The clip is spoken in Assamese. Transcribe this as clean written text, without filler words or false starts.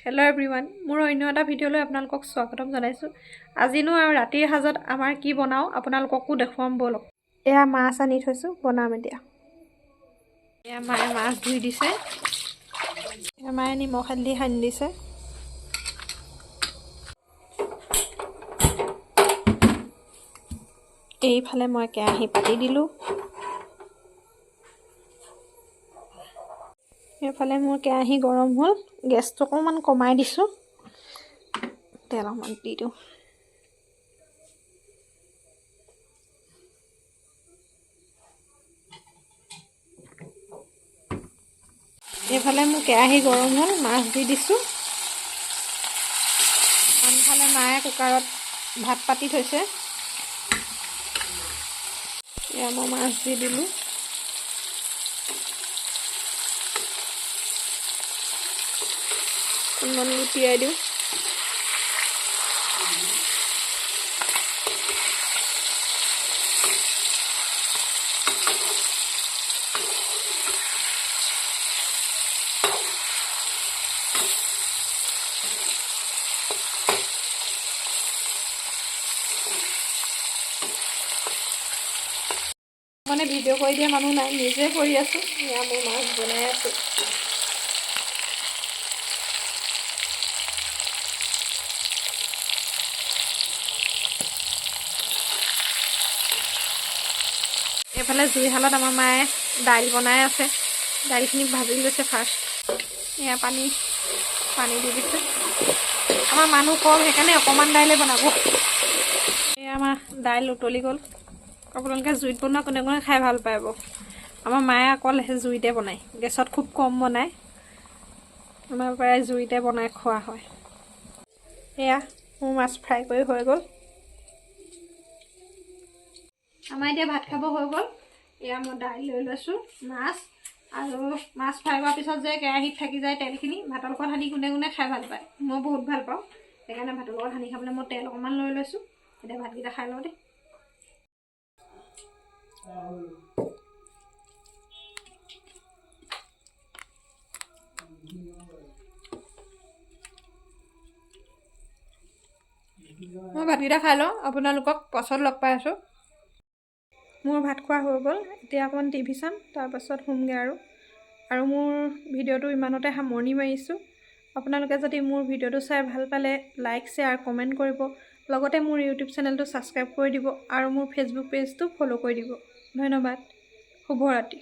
হেল্ল' এভৰিৱান, মোৰ অন্য এটা ভিডিঅ'লৈ আপোনালোকক স্বাগতম জনাইছোঁ। আজিনো আৰু ৰাতিৰ সাজত আমাৰ কি বনাওঁ আপোনালোককো দেখুৱাম ব'লক। এয়া মাছ আনি থৈছোঁ, বনাম এতিয়া। এয়া মায়ে মাছ ধুই দিছে, এয়া মায়ে নিমখ হালধি সানি দিছে। এইফালে মই কেৰাহী পাতি দিলোঁ। এইফালে মোৰ কেৰাহী গৰম হ'ল, গেছটো অকণমান কমাই দিছোঁ। তেল অকণমান দি দিওঁ। এইফালে মোৰ কেৰাহী গৰম হ'ল, মাছ দি দিছোঁ। আনফালে মায়ে কুকাৰত ভাত পাতি থৈছে। এয়া মই মাছ দি দিলোঁ। অকণমান লুটিয়াই দিওঁ। মানে ভিডিঅ' কৰি দিয়া মানুহ নাই, নিজে কৰি আছোঁ। এয়া মই মাছ বনাই আছোঁ। এইফালে জুইশালত আমাৰ মায়ে দাইল বনাই আছে। দাইলখিনি ভাজি লৈছে ফাৰ্ষ্ট। এয়া পানী দি দিছে। আমাৰ মানুহ কম, সেইকাৰণে অকণমান দাইলে বনাব। এয়া আমাৰ দাইল উতলি গ'ল। আপোনালোকে জুইত বনোৱা কোনে কোনে খাই ভাল পাব। আমাৰ মায়ে অকল সেই জুইতে বনায়, গেছত খুব কম বনায়। আমাৰ প্ৰায় জুইতে বনাই খোৱা হয়। এয়া মোৰ মাছ ফ্ৰাই কৰি হৈ গ'ল। আমাৰ এতিয়া ভাত খাব হৈ গ'ল। এয়া মই দাইল লৈ লৈছোঁ, মাছ আৰু মাছ ফ্ৰাই কৰাৰ পিছত যে কেৰাহীত থাকি যায় তেলখিনি, ভাতৰ লগত সানি কোনে কোনে খাই ভাল পায়। মই বহুত ভাল পাওঁ, সেইকাৰণে ভাতৰ লগত সানি খাবলৈ মই তেল অকণমান লৈ লৈছোঁ। এতিয়া ভাতকেইটা খাই লওঁ দেই। মই ভাতকেইটা খাই লওঁ, আপোনালোকক পাছত লগ পাই আছোঁ। মোৰ ভাত খোৱা হৈ গ'ল। এতিয়া অকণমান টিভি চাম, তাৰপাছত শুমগৈ আৰু মোৰ ভিডিঅ'টো ইমানতে সামৰণি মাৰিছোঁ। আপোনালোকে যদি মোৰ ভিডিঅ'টো চাই ভাল পালে লাইক, শ্বেয়াৰ, কমেণ্ট কৰিব। লগতে মোৰ ইউটিউব চেনেলটো ছাবস্ক্ৰাইব কৰি দিব আৰু মোৰ ফেচবুক পেজটো ফ'ল' কৰি দিব। ধন্যবাদ। শুভৰাত্ৰি।